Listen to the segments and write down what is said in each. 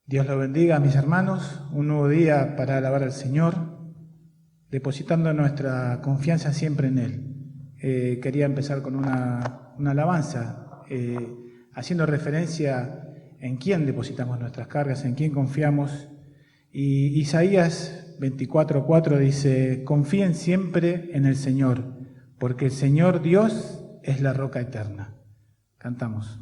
Dios los bendiga, mis hermanos. Un nuevo día para alabar al Señor, depositando nuestra confianza siempre en Él. Quería empezar con una alabanza, haciendo referencia en quién depositamos nuestras cargas, en quién confiamos. Y Isaías 24:4 dice: confíen siempre en el Señor, porque el Señor Dios es la roca eterna. Cantamos.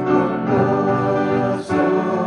Con gozo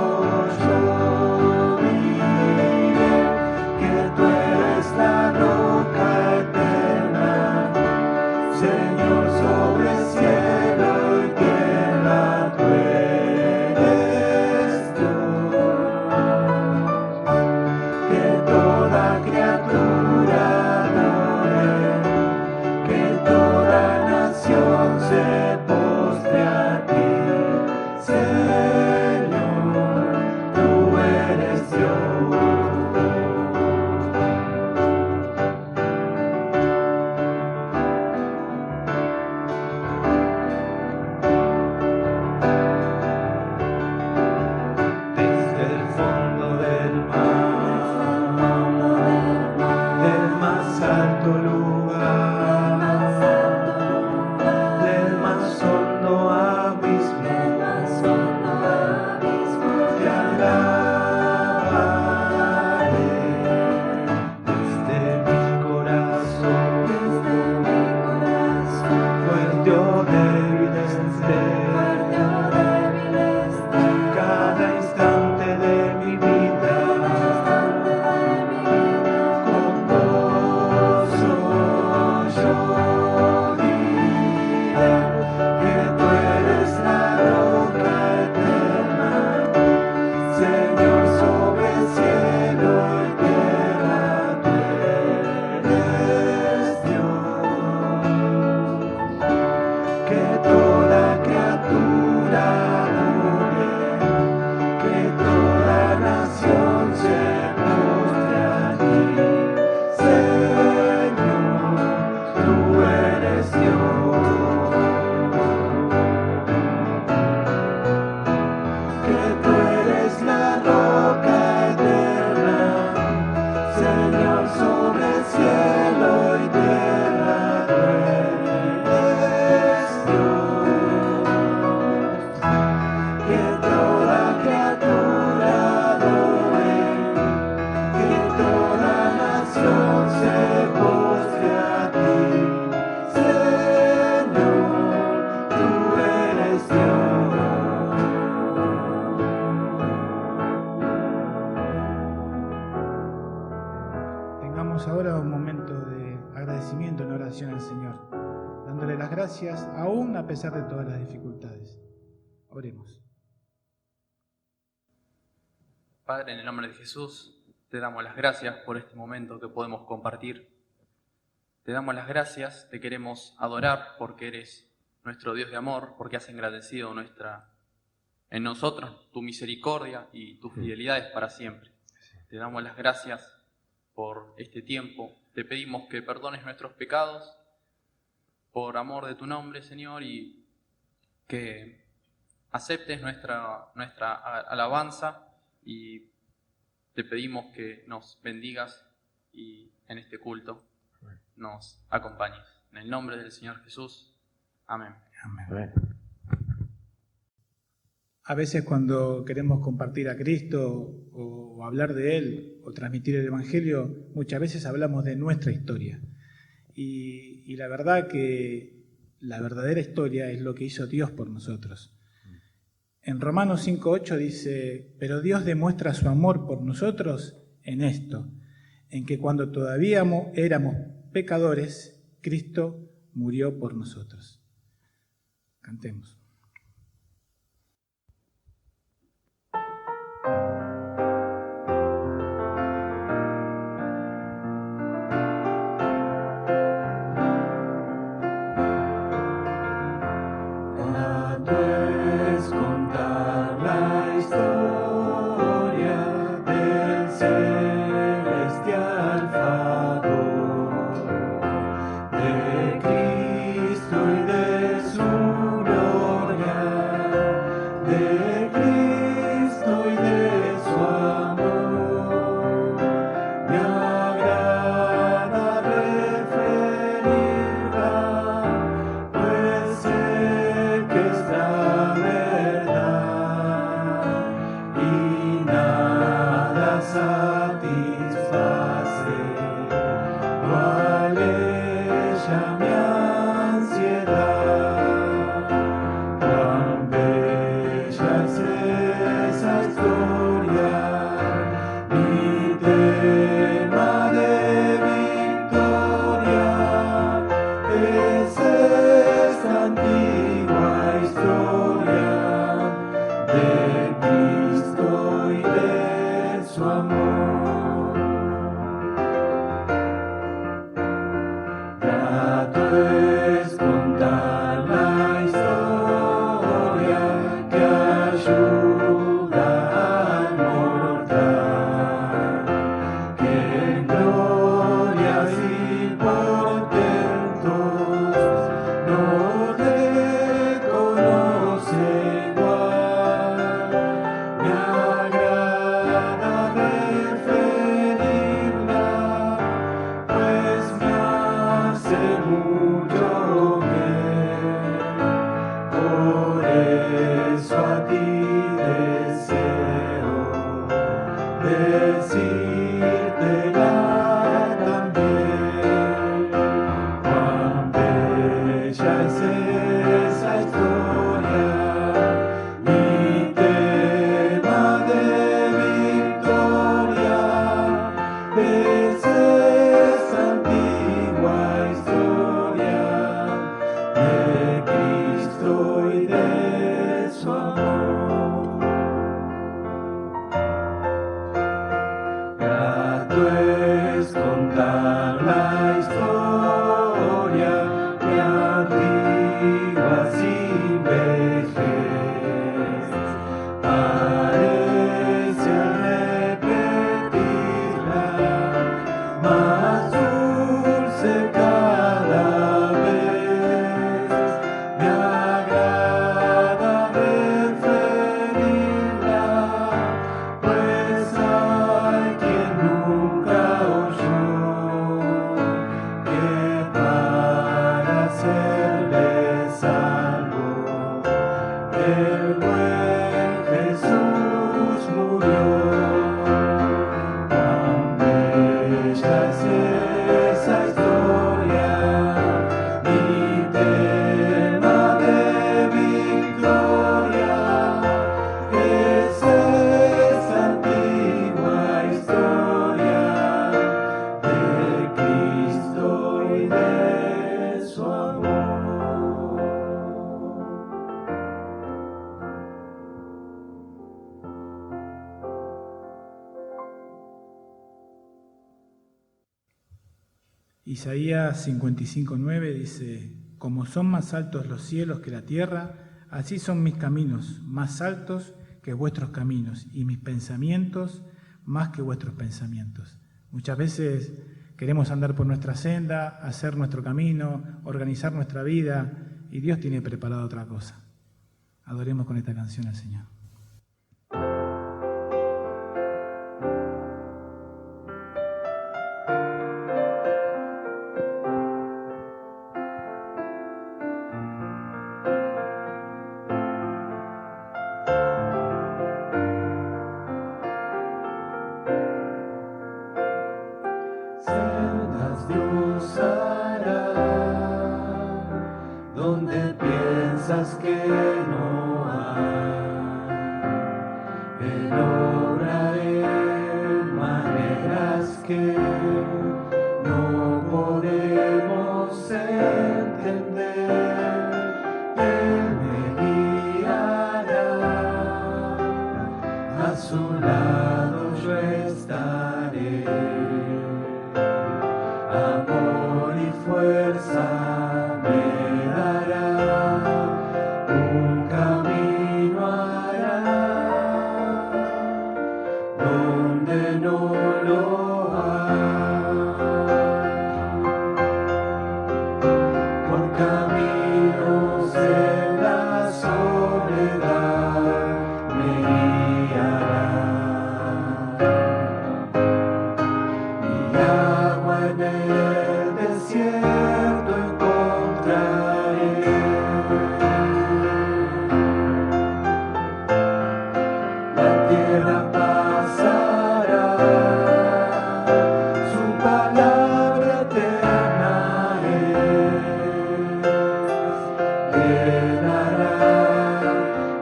Vamos ahora a un momento de agradecimiento en oración al Señor, dándole las gracias aún a pesar de todas las dificultades. Oremos. Padre, en el nombre de Jesús, te damos las gracias por este momento que podemos compartir. Te damos las gracias, te queremos adorar porque eres nuestro Dios de amor, porque has engrandecido en nosotros tu misericordia y tu fidelidad es para siempre. Te damos las gracias por este tiempo. Te pedimos que perdones nuestros pecados por amor de tu nombre, Señor, y que aceptes nuestra alabanza y te pedimos que nos bendigas y en este culto nos acompañes. En el nombre del Señor Jesús. Amén. Amén. A veces cuando queremos compartir a Cristo o hablar de Él o transmitir el Evangelio, muchas veces hablamos de nuestra historia. Y la verdad que la verdadera historia es lo que hizo Dios por nosotros. En Romanos 5:8 dice, pero Dios demuestra su amor por nosotros en esto, en que cuando todavía éramos pecadores, Cristo murió por nosotros. Cantemos. Isaías 55:9 dice: como son más altos los cielos que la tierra, así son mis caminos más altos que vuestros caminos, y mis pensamientos más que vuestros pensamientos. Muchas veces queremos andar por nuestra senda, hacer nuestro camino, organizar nuestra vida, y Dios tiene preparado otra cosa. Adoremos con esta canción al Señor. Sendas Dios hará, donde piensas que no hay. Él obra en maneras que no podemos entender. Él me guiará, a su lado yo estaré. Amor y fuerza me dará, un camino hará, donde no lo hay. Por caminos en la soledad me guiará, y agua en el desierto encontraré. La tierra pasará, su palabra eterna es. Llenará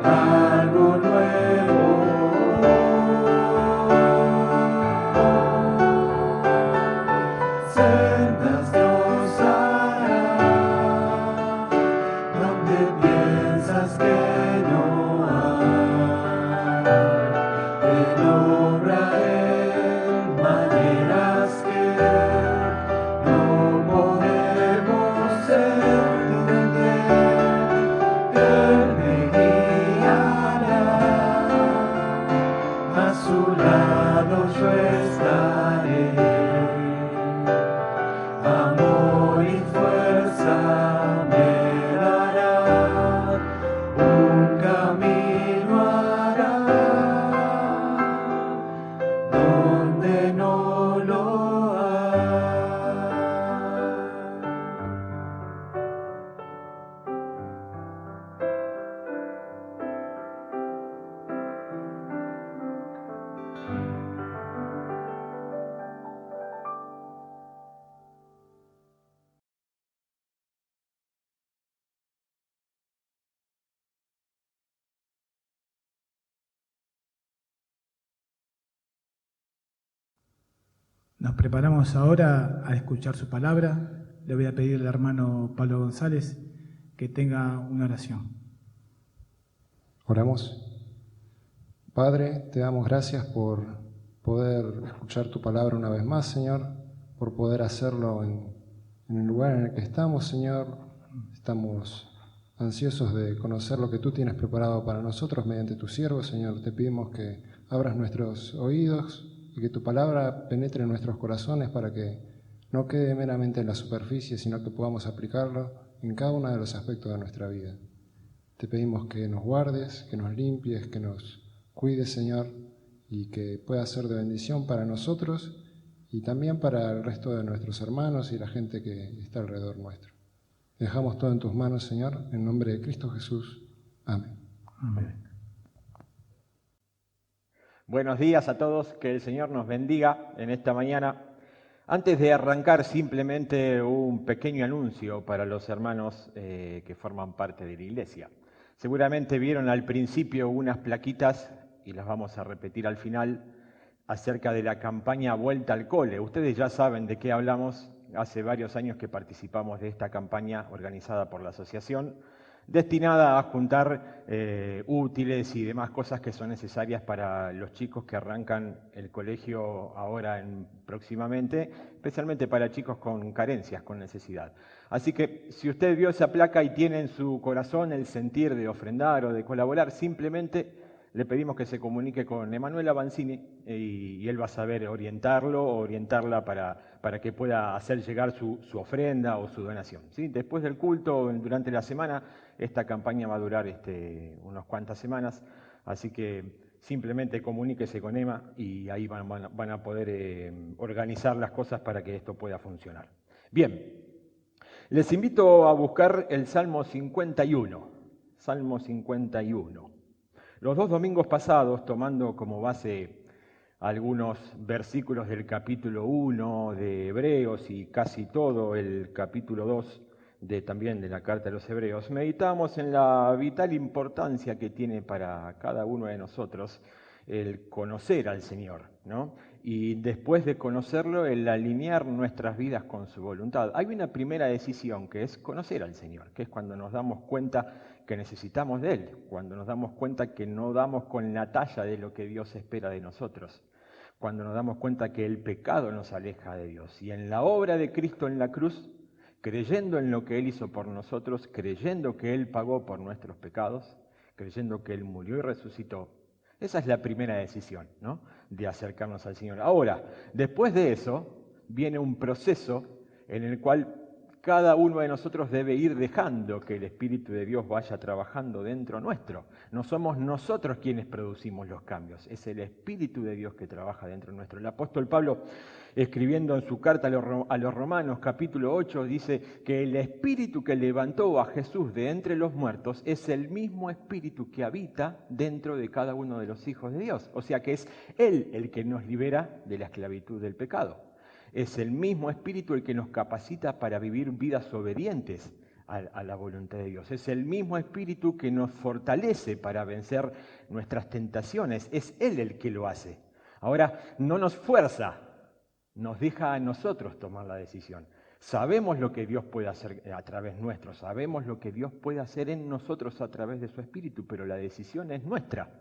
algo nuevo. Sendas Dios hará, donde piensas que no hay. Él obra en maneras que no podemos entender. Él me guiará, a su lado yo estaré. Amor y fuerza me dará, un camino hará, donde no lo hay. Nos preparamos ahora a escuchar su palabra. Le voy a pedir al hermano Pablo González que tenga una oración. Oramos. Padre, te damos gracias por poder escuchar tu palabra una vez más, Señor, por poder hacerlo en el lugar en el que estamos, Señor. Estamos ansiosos de conocer lo que tú tienes preparado para nosotros mediante tu siervo, Señor. Te pedimos que abras nuestros oídos y que tu palabra penetre en nuestros corazones para que no quede meramente en la superficie, sino que podamos aplicarlo en cada uno de los aspectos de nuestra vida. Te pedimos que nos guardes, que nos limpies, que nos cuides, Señor, y que pueda ser de bendición para nosotros y también para el resto de nuestros hermanos y la gente que está alrededor nuestro. Dejamos todo en tus manos, Señor, en nombre de Cristo Jesús. Amén. Amén. Buenos días a todos, que el Señor nos bendiga en esta mañana. Antes de arrancar, simplemente un pequeño anuncio para los hermanos que forman parte de la iglesia. Seguramente vieron al principio unas plaquitas, y las vamos a repetir al final, acerca de la campaña Vuelta al Cole. Ustedes ya saben de qué hablamos. Hace varios años que participamos de esta campaña organizada por la asociación, destinada a juntar útiles y demás cosas que son necesarias para los chicos que arrancan el colegio ahora próximamente, especialmente para chicos con carencias, con necesidad. Así que si usted vio esa placa y tiene en su corazón el sentir de ofrendar o de colaborar, simplemente le pedimos que se comunique con Emanuel Avancini y él va a saber orientarlo o orientarla para que pueda hacer llegar su ofrenda o su donación, ¿sí? Después del culto, durante la semana, esta campaña va a durar unas cuantas semanas, así que simplemente comuníquese con Emma y ahí van a poder organizar las cosas para que esto pueda funcionar. Bien, les invito a buscar el Salmo 51. Salmo 51. Los 2 domingos pasados, tomando como base algunos versículos del capítulo 1 de Hebreos y casi todo el capítulo 2 también de la Carta de los Hebreos, meditamos en la vital importancia que tiene para cada uno de nosotros el conocer al Señor, ¿no? Y después de conocerlo, el alinear nuestras vidas con su voluntad. Hay una primera decisión que es conocer al Señor, que es cuando nos damos cuenta que necesitamos de Él, cuando nos damos cuenta que no damos con la talla de lo que Dios espera de nosotros, cuando nos damos cuenta que el pecado nos aleja de Dios. Y en la obra de Cristo en la cruz, creyendo en lo que Él hizo por nosotros, creyendo que Él pagó por nuestros pecados, creyendo que Él murió y resucitó, esa es la primera decisión, ¿no?, de acercarnos al Señor. Ahora, después de eso, viene un proceso en el cual cada uno de nosotros debe ir dejando que el Espíritu de Dios vaya trabajando dentro nuestro. No somos nosotros quienes producimos los cambios, es el Espíritu de Dios que trabaja dentro nuestro. El apóstol Pablo, escribiendo en su carta a los Romanos, capítulo 8, dice que el Espíritu que levantó a Jesús de entre los muertos es el mismo Espíritu que habita dentro de cada uno de los hijos de Dios. O sea que es Él el que nos libera de la esclavitud del pecado. Es el mismo Espíritu el que nos capacita para vivir vidas obedientes a la voluntad de Dios. Es el mismo Espíritu que nos fortalece para vencer nuestras tentaciones. Es Él el que lo hace. Ahora, no nos fuerza, nos deja a nosotros tomar la decisión. Sabemos lo que Dios puede hacer a través nuestro, sabemos lo que Dios puede hacer en nosotros a través de su Espíritu, pero la decisión es nuestra.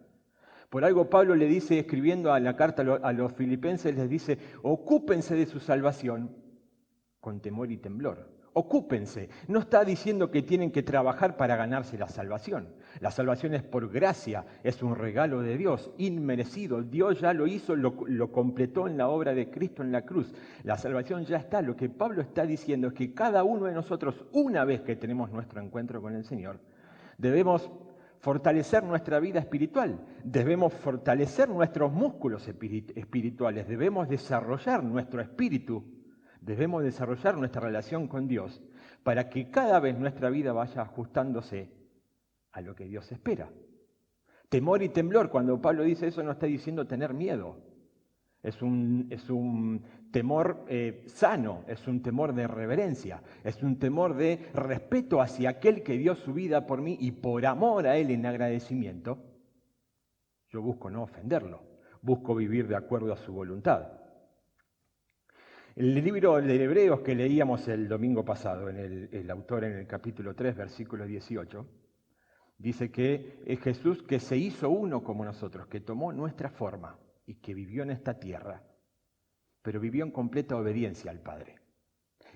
Por algo Pablo le dice, escribiendo a la carta a los filipenses, les dice, ocúpense de su salvación con temor y temblor. Ocúpense. No está diciendo que tienen que trabajar para ganarse la salvación. La salvación es por gracia, es un regalo de Dios, inmerecido. Dios ya lo hizo, lo completó en la obra de Cristo en la cruz. La salvación ya está. Lo que Pablo está diciendo es que cada uno de nosotros, una vez que tenemos nuestro encuentro con el Señor, debemos fortalecer nuestra vida espiritual, debemos fortalecer nuestros músculos espirituales, debemos desarrollar nuestro espíritu, debemos desarrollar nuestra relación con Dios para que cada vez nuestra vida vaya ajustándose a lo que Dios espera. Temor y temblor, cuando Pablo dice eso no está diciendo tener miedo, es un temor sano, es un temor de reverencia, es un temor de respeto hacia aquel que dio su vida por mí y por amor a Él en agradecimiento, yo busco no ofenderlo, busco vivir de acuerdo a su voluntad. El libro de Hebreos que leíamos el domingo pasado, el autor en el capítulo 3, versículo 18, dice que es Jesús que se hizo uno como nosotros, que tomó nuestra forma y que vivió en esta tierra, pero vivió en completa obediencia al Padre.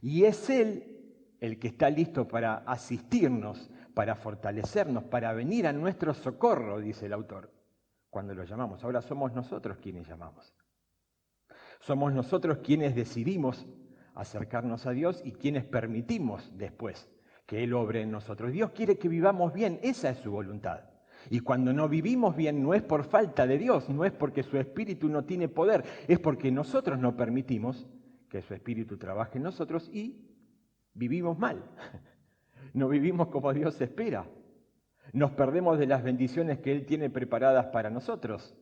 Y es Él el que está listo para asistirnos, para fortalecernos, para venir a nuestro socorro, dice el autor, cuando lo llamamos. Ahora somos nosotros quienes llamamos. Somos nosotros quienes decidimos acercarnos a Dios y quienes permitimos después que Él obre en nosotros. Dios quiere que vivamos bien, esa es su voluntad. Y cuando no vivimos bien no es por falta de Dios, no es porque su Espíritu no tiene poder, es porque nosotros no permitimos que su Espíritu trabaje en nosotros y vivimos mal. No vivimos como Dios espera. Nos perdemos de las bendiciones que Él tiene preparadas para nosotros.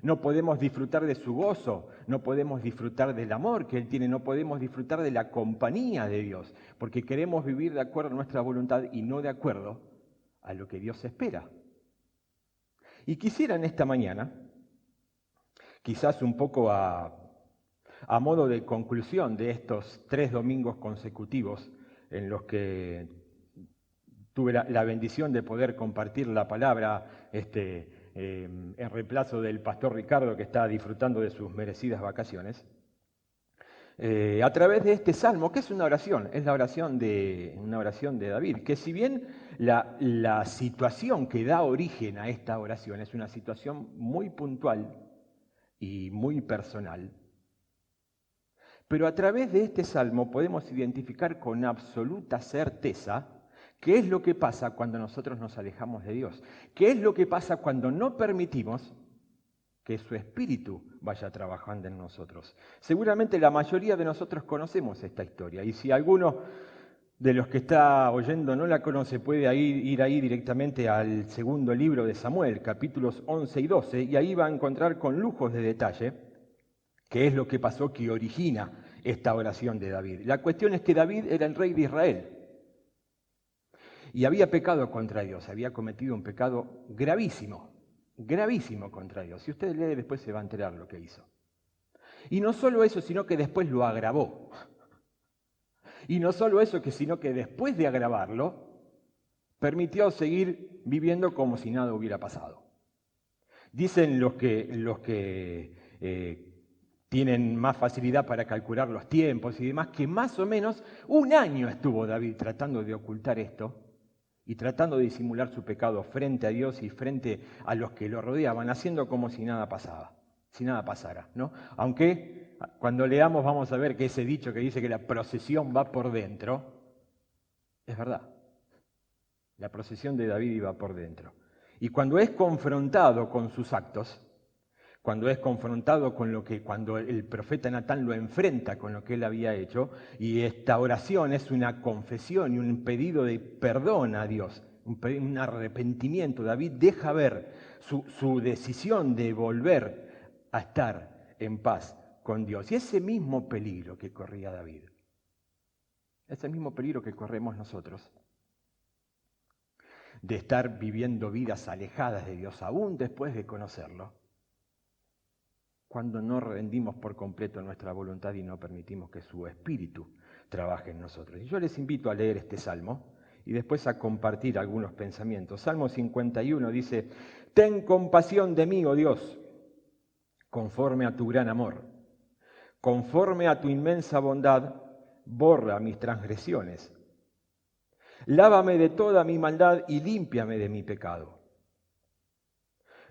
No podemos disfrutar de su gozo, no podemos disfrutar del amor que Él tiene, no podemos disfrutar de la compañía de Dios, porque queremos vivir de acuerdo a nuestra voluntad y no de acuerdo a lo que Dios espera. Y quisiera en esta mañana, quizás un poco a modo de conclusión de estos 3 domingos consecutivos en los que Tuve la bendición de poder compartir la palabra en reemplazo del pastor Ricardo, que está disfrutando de sus merecidas vacaciones, a través de este salmo, que es una oración, es una oración de David, que si bien la situación que da origen a esta oración es una situación muy puntual y muy personal, pero a través de este salmo podemos identificar con absoluta certeza qué es lo que pasa cuando nosotros nos alejamos de Dios, qué es lo que pasa cuando no permitimos que su Espíritu vaya trabajando en nosotros. Seguramente la mayoría de nosotros conocemos esta historia, y si alguno de los que está oyendo no la conoce, puede ir ahí directamente al segundo libro de Samuel, capítulos 11 y 12, y ahí va a encontrar con lujos de detalle qué es lo que pasó que origina esta oración de David. La cuestión es que David era el rey de Israel y había pecado contra Dios, había cometido un pecado gravísimo contra Dios. Si usted lee, después se va a enterar lo que hizo. Y no solo eso, sino que después lo agravó. Y no solo eso, sino que después de agravarlo, permitió seguir viviendo como si nada hubiera pasado. Dicen los que tienen más facilidad para calcular los tiempos y demás, que más o menos 1 año estuvo David tratando de ocultar esto y tratando de disimular su pecado frente a Dios y frente a los que lo rodeaban, haciendo como si nada pasara, ¿no? Aunque cuando leamos vamos a ver que ese dicho que dice que la procesión va por dentro, es verdad. La procesión de David iba por dentro. Y cuando es confrontado con sus actos, cuando es confrontado con cuando el profeta Natán lo enfrenta con lo que él había hecho, y esta oración es una confesión y un pedido de perdón a Dios, un arrepentimiento. David deja ver su decisión de volver a estar en paz con Dios. Y ese mismo peligro que corría David, ese mismo peligro que corremos nosotros, de estar viviendo vidas alejadas de Dios aún después de conocerlo, cuando no rendimos por completo nuestra voluntad y no permitimos que su Espíritu trabaje en nosotros. Y yo les invito a leer este Salmo y después a compartir algunos pensamientos. Salmo 51 dice: «Ten compasión de mí, oh Dios, conforme a tu gran amor. Conforme a tu inmensa bondad, borra mis transgresiones. Lávame de toda mi maldad y límpiame de mi pecado.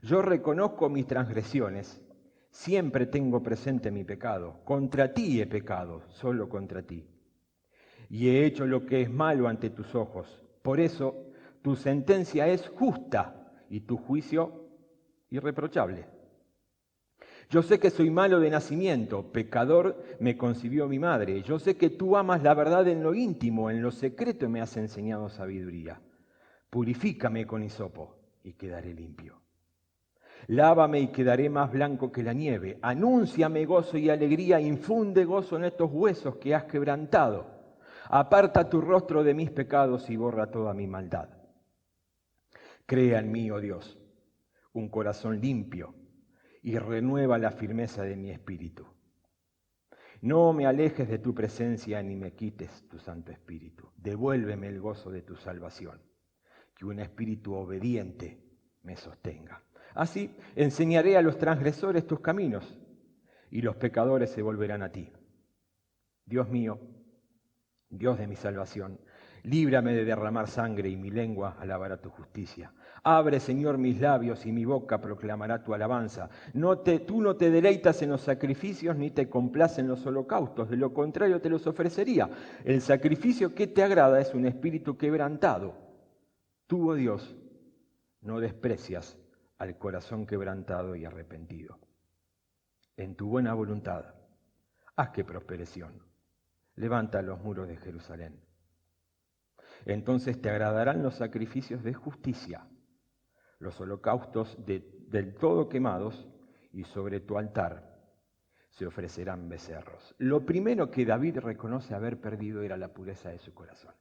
Yo reconozco mis transgresiones, siempre tengo presente mi pecado. Contra ti he pecado, solo contra ti. Y he hecho lo que es malo ante tus ojos. Por eso tu sentencia es justa y tu juicio irreprochable. Yo sé que soy malo de nacimiento, pecador me concibió mi madre. Yo sé que tú amas la verdad en lo íntimo, en lo secreto me has enseñado sabiduría. Purifícame con hisopo y quedaré limpio. Lávame y quedaré más blanco que la nieve. Anúnciame gozo y alegría, infunde gozo en estos huesos que has quebrantado. Aparta tu rostro de mis pecados y borra toda mi maldad. Crea en mí, oh Dios, un corazón limpio y renueva la firmeza de mi espíritu. No me alejes de tu presencia ni me quites tu Santo Espíritu. Devuélveme el gozo de tu salvación, que un espíritu obediente me sostenga. Así enseñaré a los transgresores tus caminos y los pecadores se volverán a ti. Dios mío, Dios de mi salvación, líbrame de derramar sangre y mi lengua alabará tu justicia. Abre, Señor, mis labios y mi boca proclamará tu alabanza. Tú no te deleitas en los sacrificios ni te complacen los holocaustos, de lo contrario te los ofrecería. El sacrificio que te agrada es un espíritu quebrantado. Tú, oh Dios, no desprecias al corazón quebrantado y arrepentido. En tu buena voluntad, haz que prospere Sión. Levanta los muros de Jerusalén. Entonces te agradarán los sacrificios de justicia, los holocaustos del todo quemados, y sobre tu altar se ofrecerán becerros. Lo primero que David reconoce haber perdido era la pureza de su corazón.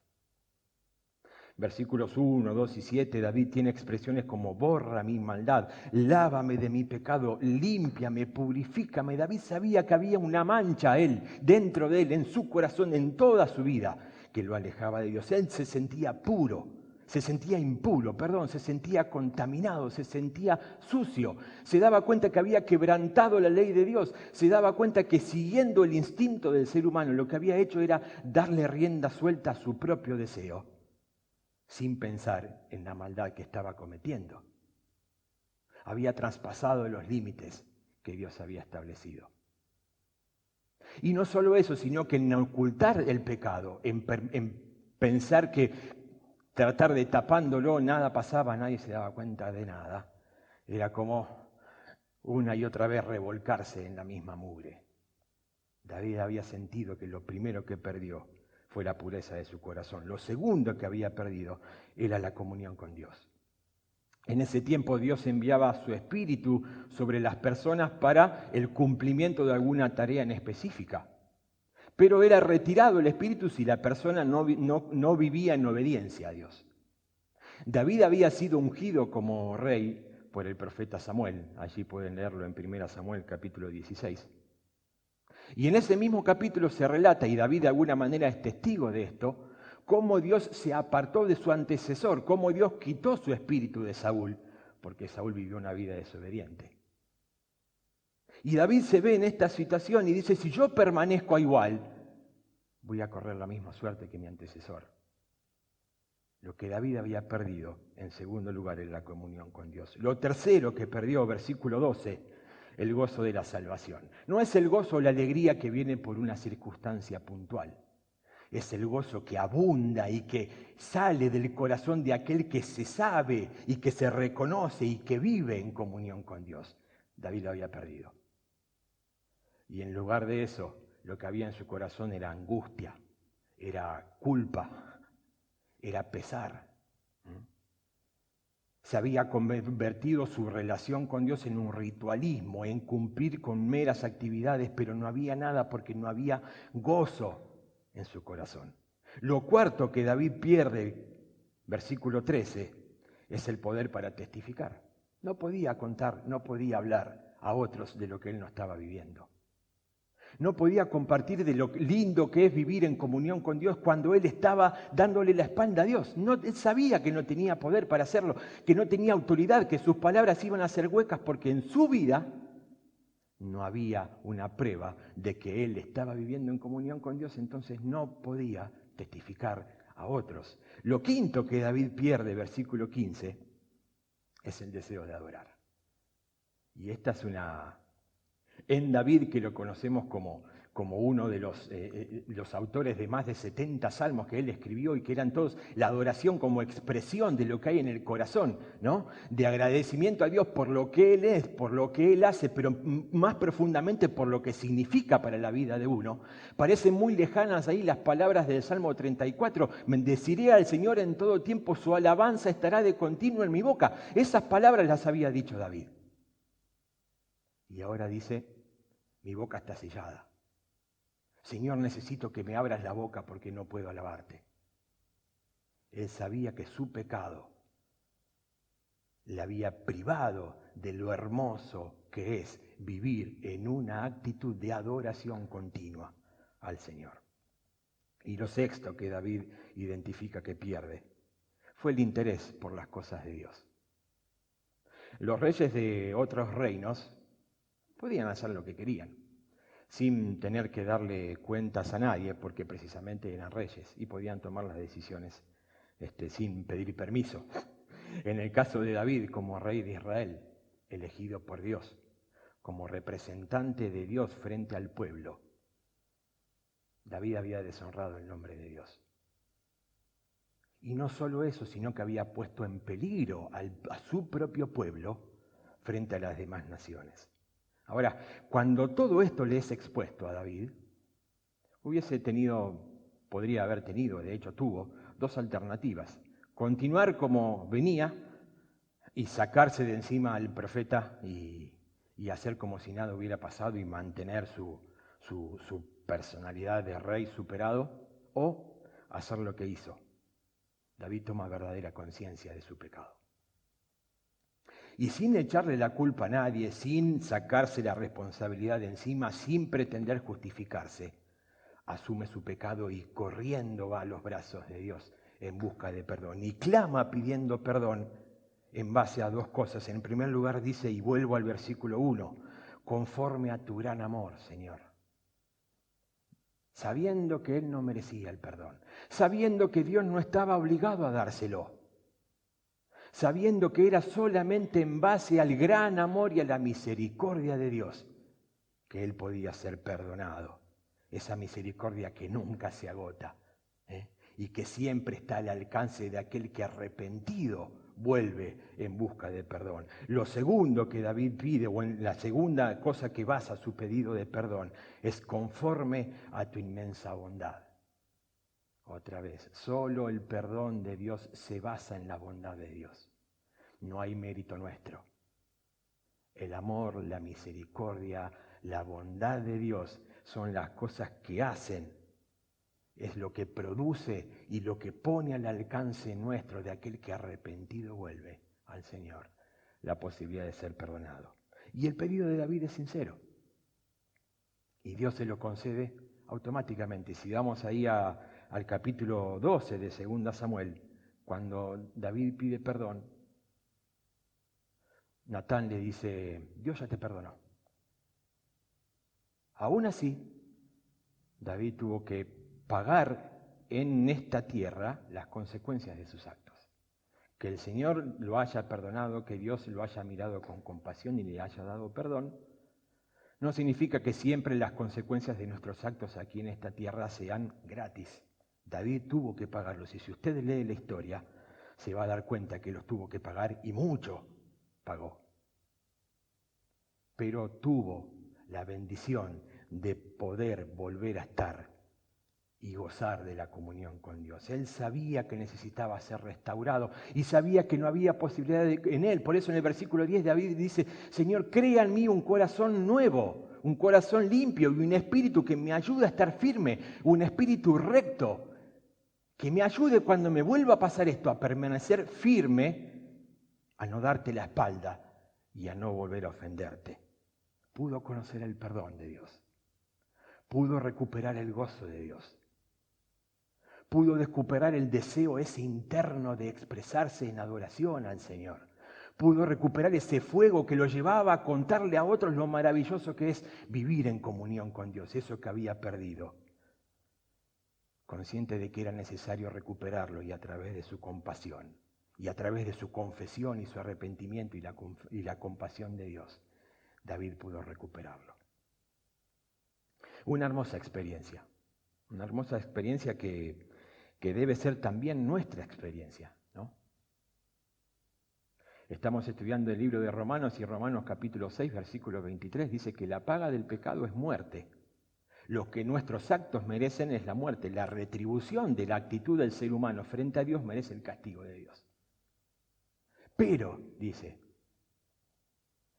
Versículos 1, 2 y 7, David tiene expresiones como: borra mi maldad, lávame de mi pecado, límpiame, purifícame. David sabía que había una mancha dentro de él, en su corazón, en toda su vida, que lo alejaba de Dios. Él se sentía puro, Se sentía impuro, se sentía contaminado, se sentía sucio. Se daba cuenta que había quebrantado la ley de Dios. Se daba cuenta que siguiendo el instinto del ser humano, lo que había hecho era darle rienda suelta a su propio deseo, sin pensar en la maldad que estaba cometiendo. Había traspasado los límites que Dios había establecido. Y no solo eso, sino que en ocultar el pecado, en pensar que tratar de tapándolo, nada pasaba, nadie se daba cuenta de nada. Era como una y otra vez revolcarse en la misma mugre. David había sentido que lo primero que perdió fue la pureza de su corazón. Lo segundo que había perdido era la comunión con Dios. En ese tiempo Dios enviaba su Espíritu sobre las personas para el cumplimiento de alguna tarea en específica. Pero era retirado el Espíritu si la persona no vivía en obediencia a Dios. David había sido ungido como rey por el profeta Samuel. Allí pueden leerlo en 1 Samuel capítulo 16. Y en ese mismo capítulo se relata, y David de alguna manera es testigo de esto, cómo Dios se apartó de su antecesor, cómo Dios quitó su espíritu de Saúl, porque Saúl vivió una vida desobediente. Y David se ve en esta situación y dice, si yo permanezco igual, voy a correr la misma suerte que mi antecesor. Lo que David había perdido, en segundo lugar, es la comunión con Dios. Lo tercero que perdió, versículo 12, el gozo de la salvación. No es el gozo o la alegría que viene por una circunstancia puntual. Es el gozo que abunda y que sale del corazón de aquel que se sabe y que se reconoce y que vive en comunión con Dios. David lo había perdido. Y en lugar de eso, lo que había en su corazón era angustia, era culpa, era pesar. Se había convertido su relación con Dios en un ritualismo, en cumplir con meras actividades, pero no había nada porque no había gozo en su corazón. Lo cuarto que David pierde, versículo 13, es el poder para testificar. No podía contar, no podía hablar a otros de lo que él no estaba viviendo. No podía compartir de lo lindo que es vivir en comunión con Dios cuando él estaba dándole la espalda a Dios. Él sabía que no tenía poder para hacerlo, que no tenía autoridad, que sus palabras iban a ser huecas porque en su vida no había una prueba de que él estaba viviendo en comunión con Dios, entonces no podía testificar a otros. Lo quinto que David pierde, versículo 15, es el deseo de adorar. Y esta es en David, que lo conocemos como uno de los autores de más de 70 salmos que él escribió y que eran todos la adoración como expresión de lo que hay en el corazón, ¿no? De agradecimiento a Dios por lo que Él es, por lo que Él hace, pero más profundamente por lo que significa para la vida de uno. Parecen muy lejanas ahí las palabras del Salmo 34, bendeciré al Señor en todo tiempo, su alabanza estará de continuo en mi boca. Esas palabras las había dicho David. Y ahora dice, mi boca está sellada. Señor, necesito que me abras la boca porque no puedo alabarte. Él sabía que su pecado le había privado de lo hermoso que es vivir en una actitud de adoración continua al Señor. Y lo sexto que David identifica que pierde fue el interés por las cosas de Dios. Los reyes de otros reinos podían hacer lo que querían, sin tener que darle cuentas a nadie, porque precisamente eran reyes y podían tomar las decisiones sin pedir permiso. En el caso de David, como rey de Israel, elegido por Dios, como representante de Dios frente al pueblo, David había deshonrado el nombre de Dios. Y no solo eso, sino que había puesto en peligro a su propio pueblo frente a las demás naciones. Ahora, cuando todo esto le es expuesto a David, podría haber tenido, de hecho tuvo, dos alternativas. Continuar como venía y sacarse de encima al profeta y hacer como si nada hubiera pasado y mantener su personalidad de rey superado, o hacer lo que hizo. David toma verdadera conciencia de su pecado. Y sin echarle la culpa a nadie, sin sacarse la responsabilidad de encima, sin pretender justificarse, asume su pecado y corriendo va a los brazos de Dios en busca de perdón y clama pidiendo perdón en base a dos cosas. En primer lugar dice, y vuelvo al versículo 1, conforme a tu gran amor, Señor. Sabiendo que él no merecía el perdón, sabiendo que Dios no estaba obligado a dárselo, sabiendo que era solamente en base al gran amor y a la misericordia de Dios que él podía ser perdonado. Esa misericordia que nunca se agota, y que siempre está al alcance de aquel que arrepentido vuelve en busca de perdón. Lo segundo que David pide, o en la segunda cosa que basa su pedido de perdón, es conforme a tu inmensa bondad. Otra vez, solo el perdón de Dios se basa en la bondad de Dios. No hay mérito nuestro. El amor, la misericordia, la bondad de Dios son las cosas que hacen, es lo que produce y lo que pone al alcance nuestro de aquel que arrepentido vuelve al Señor, la posibilidad de ser perdonado. Y el pedido de David es sincero. Y Dios se lo concede automáticamente. Si vamos ahí al capítulo 12 de 2 Samuel, cuando David pide perdón, Natán le dice, Dios ya te perdonó. Aún así, David tuvo que pagar en esta tierra las consecuencias de sus actos. Que el Señor lo haya perdonado, que Dios lo haya mirado con compasión y le haya dado perdón, no significa que siempre las consecuencias de nuestros actos aquí en esta tierra sean gratis. David tuvo que pagarlos, y si usted lee la historia, se va a dar cuenta que los tuvo que pagar, y mucho pagó. Pero tuvo la bendición de poder volver a estar y gozar de la comunión con Dios. Él sabía que necesitaba ser restaurado y sabía que no había posibilidad en él. Por eso en el versículo 10 David dice, Señor, crea en mí un corazón nuevo, un corazón limpio y un espíritu que me ayude a estar firme, un espíritu recto, que me ayude cuando me vuelva a pasar esto, a permanecer firme, a no darte la espalda y a no volver a ofenderte. Pudo conocer el perdón de Dios, pudo recuperar el gozo de Dios, pudo recuperar el deseo ese interno de expresarse en adoración al Señor, pudo recuperar ese fuego que lo llevaba a contarle a otros lo maravilloso que es vivir en comunión con Dios, eso que había perdido, consciente de que era necesario recuperarlo, y a través de su compasión, y a través de su confesión y su arrepentimiento y la compasión de Dios, David pudo recuperarlo. Una hermosa experiencia que debe ser también nuestra experiencia, ¿no? Estamos estudiando el libro de Romanos, y Romanos capítulo 6, versículo 23, dice que la paga del pecado es muerte. Lo que nuestros actos merecen es la muerte. La retribución de la actitud del ser humano frente a Dios merece el castigo de Dios. Pero, dice,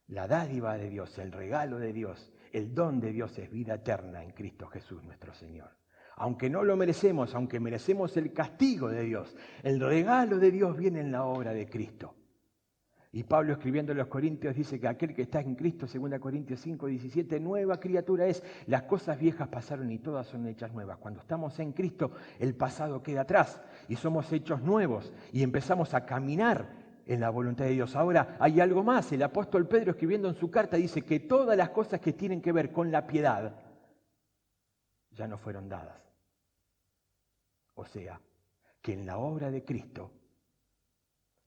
la dádiva de Dios, el regalo de Dios, el don de Dios es vida eterna en Cristo Jesús nuestro Señor. Aunque no lo merecemos, aunque merecemos el castigo de Dios, el regalo de Dios viene en la obra de Cristo. Y Pablo, escribiendo a los Corintios, dice que aquel que está en Cristo, 2 Corintios 5, 17, nueva criatura es. Las cosas viejas pasaron y todas son hechas nuevas. Cuando estamos en Cristo, el pasado queda atrás y somos hechos nuevos y empezamos a caminar en la voluntad de Dios. Ahora hay algo más. El apóstol Pedro, escribiendo en su carta, dice que todas las cosas que tienen que ver con la piedad ya no fueron dadas. O sea, que en la obra de Cristo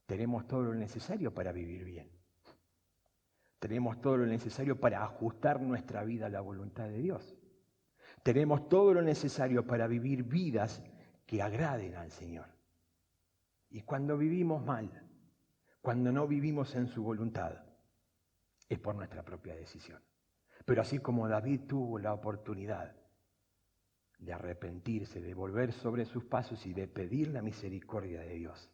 tenemos todo lo necesario para vivir bien. Tenemos todo lo necesario para ajustar nuestra vida a la voluntad de Dios. Tenemos todo lo necesario para vivir vidas que agraden al Señor. Y cuando vivimos mal, cuando no vivimos en su voluntad, es por nuestra propia decisión. Pero así como David tuvo la oportunidad de arrepentirse, de volver sobre sus pasos y de pedir la misericordia de Dios,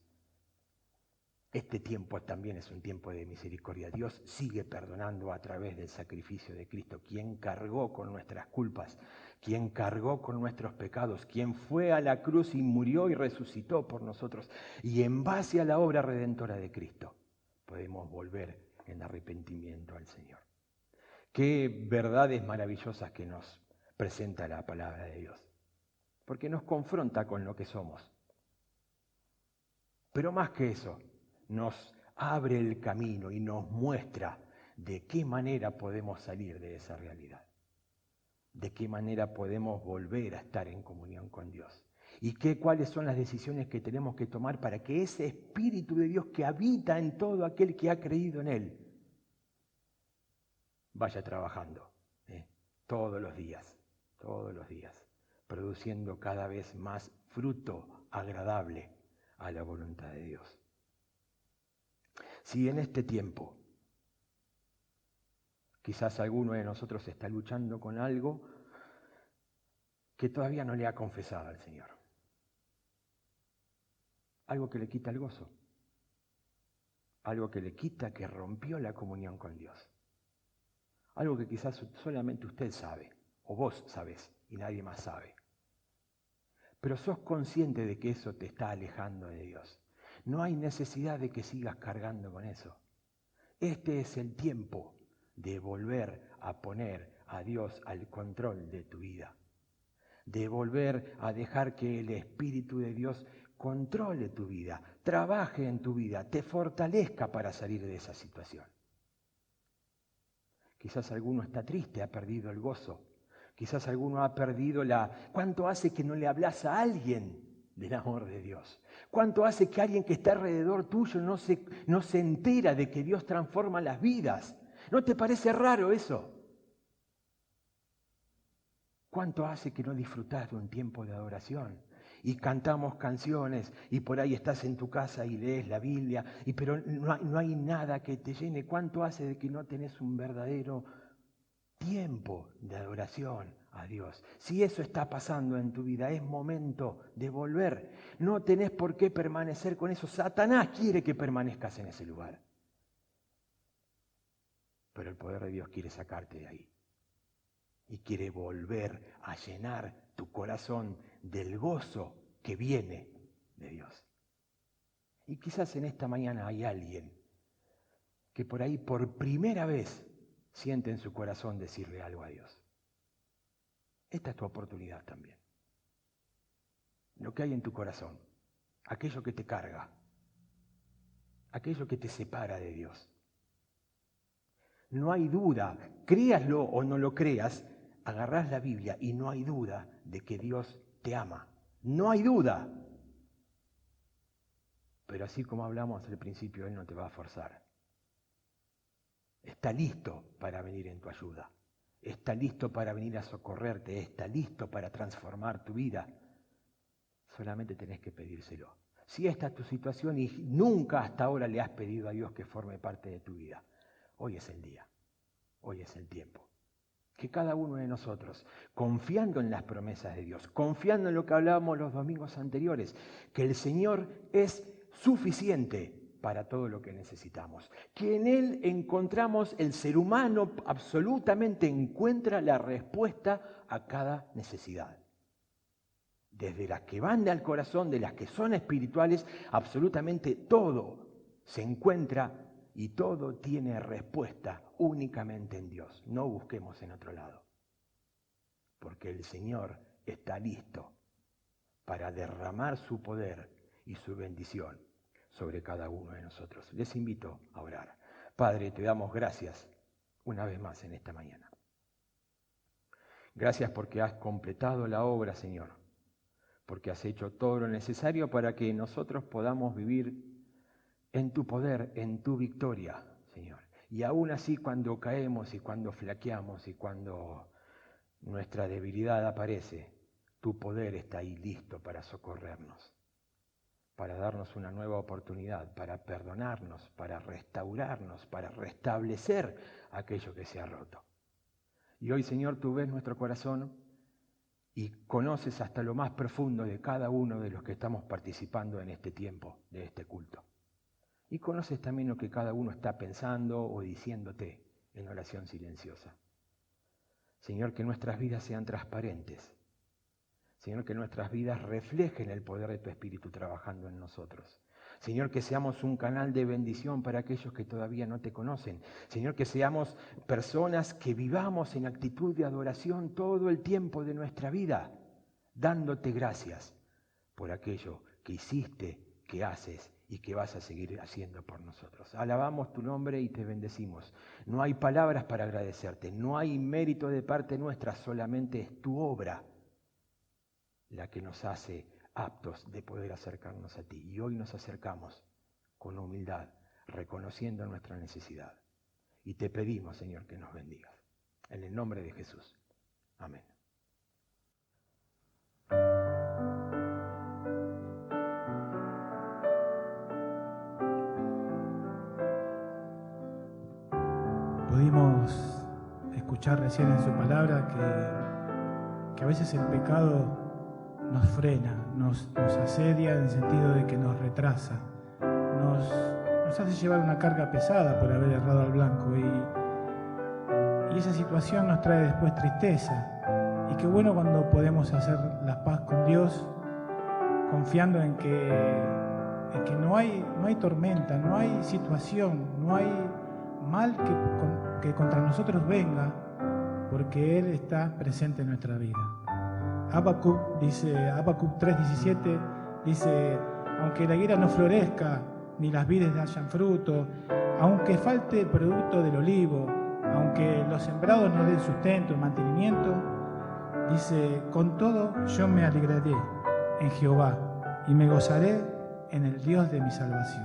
este tiempo también es un tiempo de misericordia. Dios sigue perdonando a través del sacrificio de Cristo, quien cargó con nuestras culpas, quien cargó con nuestros pecados, quien fue a la cruz y murió y resucitó por nosotros. Y en base a la obra redentora de Cristo, podemos volver en arrepentimiento al Señor. Qué verdades maravillosas que nos presenta la palabra de Dios, porque nos confronta con lo que somos. Pero más que eso, nos abre el camino y nos muestra de qué manera podemos salir de esa realidad. De qué manera podemos volver a estar en comunión con Dios. Y cuáles son las decisiones que tenemos que tomar para que ese Espíritu de Dios que habita en todo aquel que ha creído en Él vaya trabajando todos los días, produciendo cada vez más fruto agradable a la voluntad de Dios. Si en este tiempo quizás alguno de nosotros está luchando con algo que todavía no le ha confesado al Señor, algo que le quita el gozo, algo que le quita, que rompió la comunión con Dios, algo que quizás solamente usted sabe, o vos sabés y nadie más sabe. Pero sos consciente de que eso te está alejando de Dios. No hay necesidad de que sigas cargando con eso. Este es el tiempo de volver a poner a Dios al control de tu vida. De volver a dejar que el Espíritu de Dios controle tu vida, trabaje en tu vida, te fortalezca para salir de esa situación. Quizás alguno está triste, ha perdido el gozo. Quizás alguno ha perdido ¿Cuánto hace que no le hablas a alguien del amor de Dios? ¿Cuánto hace que alguien que está alrededor tuyo no se entera de que Dios transforma las vidas? ¿No te parece raro eso? ¿Cuánto hace que no disfrutás de un tiempo de adoración? Y cantamos canciones y por ahí estás en tu casa y lees la Biblia, pero no hay nada que te llene. ¿Cuánto hace de que no tenés un verdadero tiempo de adoración a Dios? Si eso está pasando en tu vida, es momento de volver. No tenés por qué permanecer con eso. Satanás quiere que permanezcas en ese lugar. Pero el poder de Dios quiere sacarte de ahí. Y quiere volver a llenar tu corazón del gozo que viene de Dios. Y quizás en esta mañana hay alguien que por ahí por primera vez siente en su corazón decirle algo a Dios. Esta es tu oportunidad también. Lo que hay en tu corazón, aquello que te carga, aquello que te separa de Dios. No hay duda, créaslo o no lo creas, agarrás la Biblia y no hay duda de que Dios te ama. No hay duda. Pero así como hablamos al principio, Él no te va a forzar. Está listo para venir en tu ayuda. Está listo para venir a socorrerte. Está listo para transformar tu vida. Solamente tenés que pedírselo. Si esta es tu situación y nunca hasta ahora le has pedido a Dios que forme parte de tu vida, hoy es el día. Hoy es el tiempo. Que cada uno de nosotros, confiando en las promesas de Dios, confiando en lo que hablábamos los domingos anteriores, que el Señor es suficiente para todo lo que necesitamos. Que en Él encontramos, el ser humano absolutamente encuentra la respuesta a cada necesidad. Desde las que van al corazón, de las que son espirituales, absolutamente todo se encuentra y todo tiene respuesta únicamente en Dios. No busquemos en otro lado. Porque el Señor está listo para derramar su poder y su bendición sobre cada uno de nosotros. Les invito a orar. Padre, te damos gracias una vez más en esta mañana. Gracias porque has completado la obra, Señor. Porque has hecho todo lo necesario para que nosotros podamos vivir en tu poder, en tu victoria, Señor. Y aún así cuando caemos y cuando flaqueamos y cuando nuestra debilidad aparece, tu poder está ahí listo para socorrernos, para darnos una nueva oportunidad, para perdonarnos, para restaurarnos, para restablecer aquello que se ha roto. Y hoy, Señor, tú ves nuestro corazón y conoces hasta lo más profundo de cada uno de los que estamos participando en este tiempo, de este culto. Y conoces también lo que cada uno está pensando o diciéndote en oración silenciosa. Señor, que nuestras vidas sean transparentes. Señor, que nuestras vidas reflejen el poder de tu Espíritu trabajando en nosotros. Señor, que seamos un canal de bendición para aquellos que todavía no te conocen. Señor, que seamos personas que vivamos en actitud de adoración todo el tiempo de nuestra vida, dándote gracias por aquello que hiciste, que haces y que vas a seguir haciendo por nosotros. Alabamos tu nombre y te bendecimos. No hay palabras para agradecerte, no hay mérito de parte nuestra, solamente es tu obra la que nos hace aptos de poder acercarnos a ti. Y hoy nos acercamos con humildad, reconociendo nuestra necesidad. Y te pedimos, Señor, que nos bendigas. En el nombre de Jesús. Amén. Pudimos escuchar recién en su palabra que a veces el pecado nos frena, nos asedia en el sentido de que nos retrasa, nos hace llevar una carga pesada por haber errado al blanco y esa situación nos trae después tristeza. Y qué bueno cuando podemos hacer la paz con Dios confiando en que no hay tormenta, no hay situación, no hay mal que contra nosotros venga, porque Él está presente en nuestra vida. Habacuc 3:17 dice: aunque la higuera no florezca, ni las vides hayan fruto, aunque falte el producto del olivo, aunque los sembrados no den sustento, mantenimiento, dice: con todo yo me alegraré en Jehová y me gozaré en el Dios de mi salvación.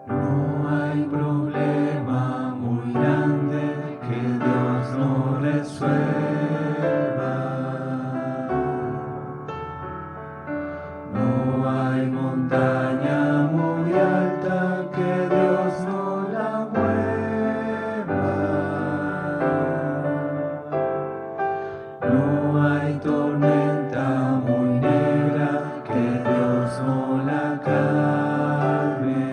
No hay problema muy grande que Dios no resuelva. No hay montaña muy alta que Dios no la mueva. No hay tormenta muy negra que Dios no la calme.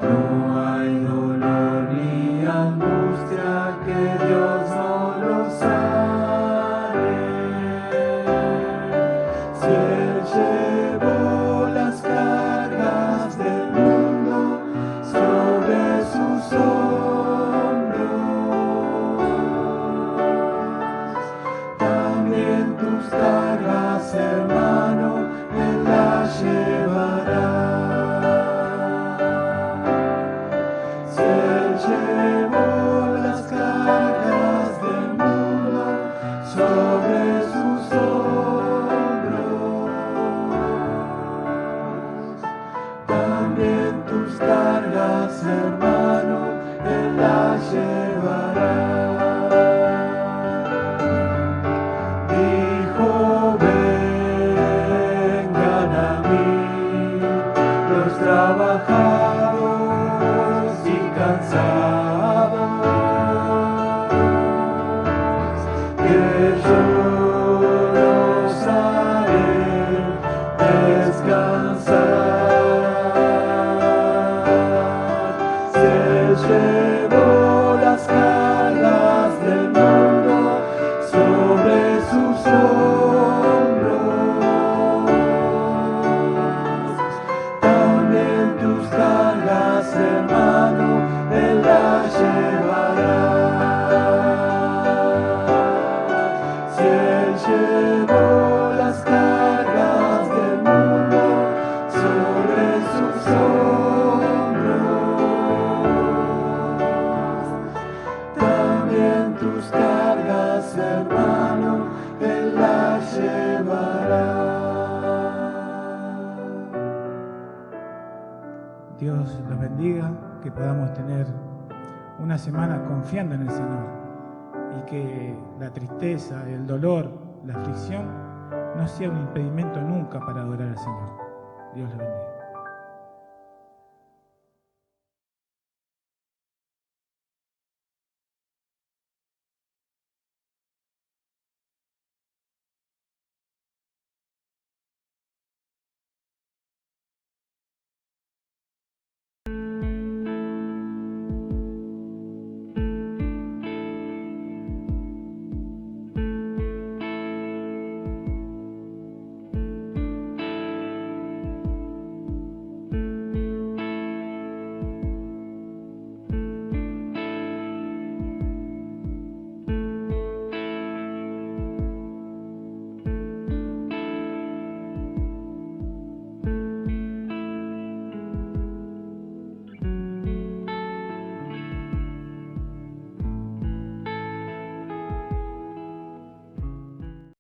No hay dolor ni angustia que Dios no lo sane. Si Él llevó las cargas del mundo sobre sus hombros, también tus cargas, hermano, Él las llevará. Si Él llevó las cargas del mundo sobre sus hombros, también tus cargas, hermano, Él las llevará. Dijo: vengan a mí los trabajados y cansados, que yo los haré descansar. Si Él llevó las cargas del mundo sobre sus hombros, también tus cargas, hermano, Él las llevará. Si Él llevó las cargas del mundo sobre sus hombros, también tus cargas, hermano, Él las llevará. Dios los bendiga, que podamos tener una semana confiando en el Señor y que la tristeza, el dolor, la aflicción no sea un impedimento nunca para adorar al Señor. Dios los bendiga.